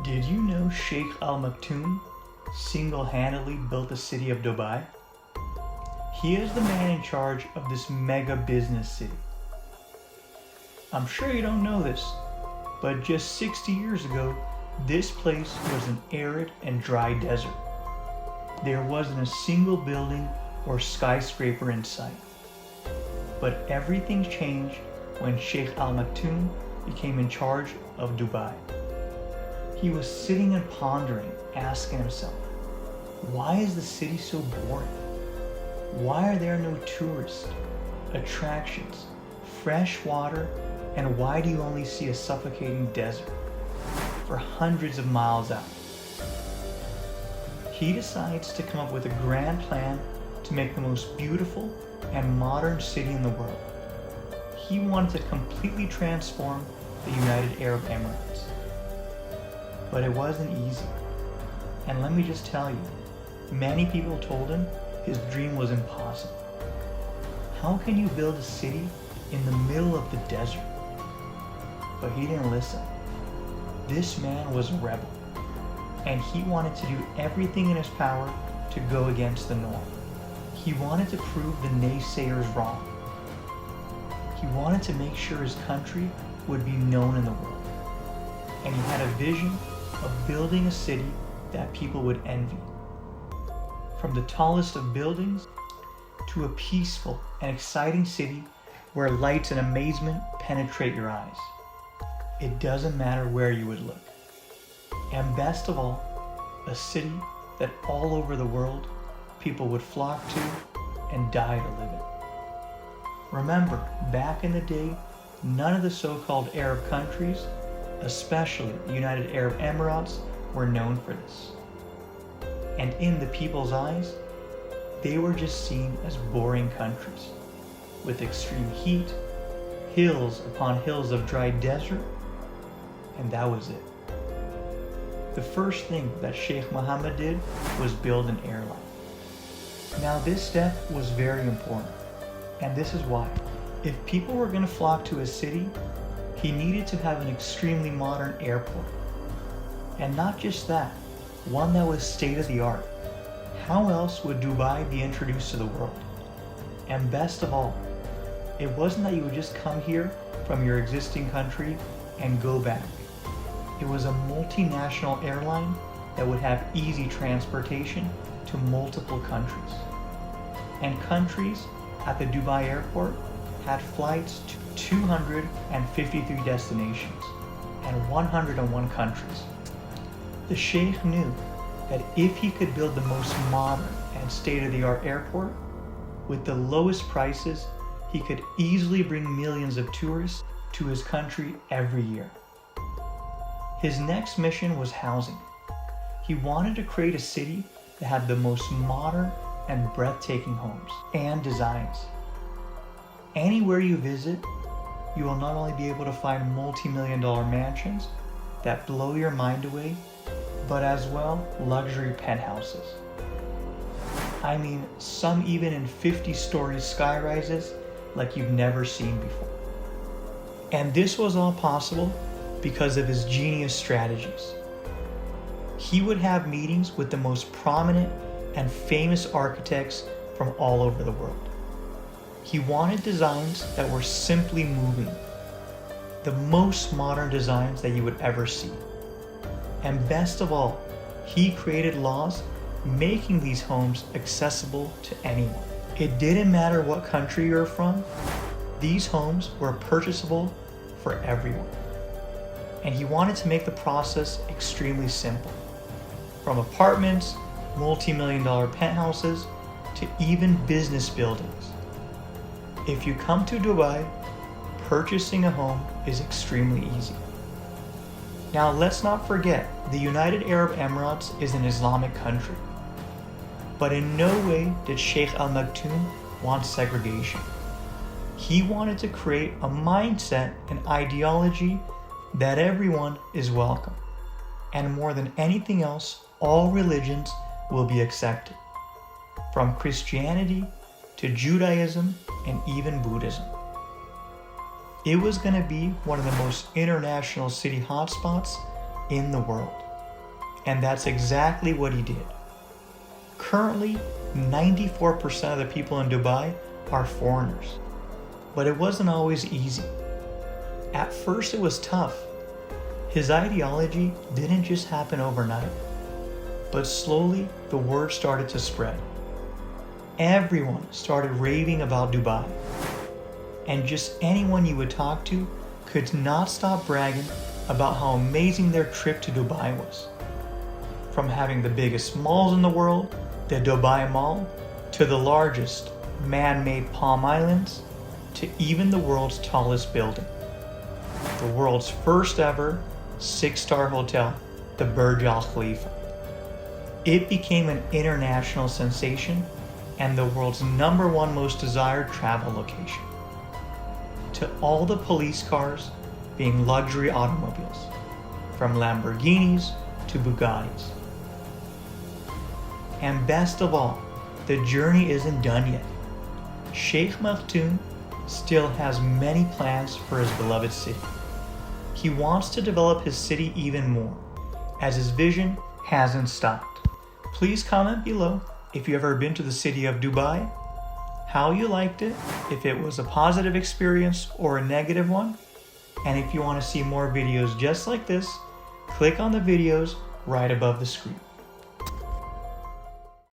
Did you know Sheikh Al Maktoum single-handedly built the city of Dubai? He is the man in charge of this mega business city. I'm sure you don't know this, but just 60 years ago, this place was an arid and dry desert. There wasn't a single building or skyscraper in sight. But everything changed when Sheikh Al Maktoum became in charge of Dubai. He was sitting and pondering, asking himself, why is the city so boring? Why are there no tourists, attractions, fresh water, and why do you only see a suffocating desert for hundreds of miles out? He decides to come up with a grand plan to make the most beautiful and modern city in the world. He wanted to completely transform the United Arab Emirates. But it wasn't easy. And let me just tell you, many people told him his dream was impossible. How can you build a city in the middle of the desert? But he didn't listen. This man was a rebel, and he wanted to do everything in his power to go against the norm. He wanted to prove the naysayers wrong. He wanted to make sure his country would be known in the world. And he had a vision of building a city that people would envy. From the tallest of buildings to a peaceful and exciting city where lights and amazement penetrate your eyes. It doesn't matter where you would look. And best of all, a city that all over the world people would flock to and die to live in. Remember, back in the day, none of the so-called Arab countries, especially the United Arab Emirates, were known for this. And in the people's eyes, they were just seen as boring countries, with extreme heat, hills upon hills of dry desert, and that was it. The first thing that Sheikh Mohammed did was build an airline. Now this step was very important, and this is why. If people were going to flock to his city, he needed to have an extremely modern airport. And not just that, one that was state-of-the-art. How else would Dubai be introduced to the world? And best of all, it wasn't that you would just come here from your existing country and go back. It was a multinational airline that would have easy transportation to multiple countries. And countries at the Dubai airport had flights to 253 destinations and 101 countries. The Sheikh knew that if he could build the most modern and state-of-the-art airport with the lowest prices, he could easily bring millions of tourists to his country every year. His next mission was housing. He wanted to create a city that had the most modern and breathtaking homes and designs. Anywhere you visit, you will not only be able to find multi-million-dollar mansions that blow your mind away, but as well luxury penthouses. I mean, some even in 50-story skyrises like you've never seen before. And this was all possible because of his genius strategies. He would have meetings with the most prominent and famous architects from all over the world. He wanted designs that were simply moving, the most modern designs that you would ever see. And best of all, he created laws making these homes accessible to anyone. It didn't matter what country you're from, these homes were purchasable for everyone. And he wanted to make the process extremely simple. From apartments, multi-million-dollar penthouses, to even business buildings. If you come to Dubai, purchasing a home is extremely easy. Now let's not forget, the United Arab Emirates is an Islamic country. But in no way did Sheikh Al Maktoum want segregation. He wanted to create a mindset and ideology that everyone is welcome. And more than anything else, all religions will be accepted. From Christianity to Judaism and even Buddhism. It was going to be one of the most international city hotspots in the world. And that's exactly what he did. Currently, 94% of the people in Dubai are foreigners. But it wasn't always easy. At first it was tough. His ideology didn't just happen overnight. But slowly the word started to spread. Everyone started raving about Dubai. And just anyone you would talk to could not stop bragging about how amazing their trip to Dubai was. From having the biggest malls in the world, the Dubai Mall, to the largest man-made Palm Islands, to even the world's tallest building. The world's first ever 6-star hotel, the Burj Al Khalifa. It became an international sensation and the world's #1 most desired travel location. To all the police cars being luxury automobiles, from Lamborghinis to Bugattis. And best of all, the journey isn't done yet. Sheikh Maktoum still has many plans for his beloved city. He wants to develop his city even more, as his vision hasn't stopped. Please comment below if you've ever been to the city of Dubai, how you liked it, if it was a positive experience or a negative one, and if you want to see more videos just like this, click on the videos right above the screen.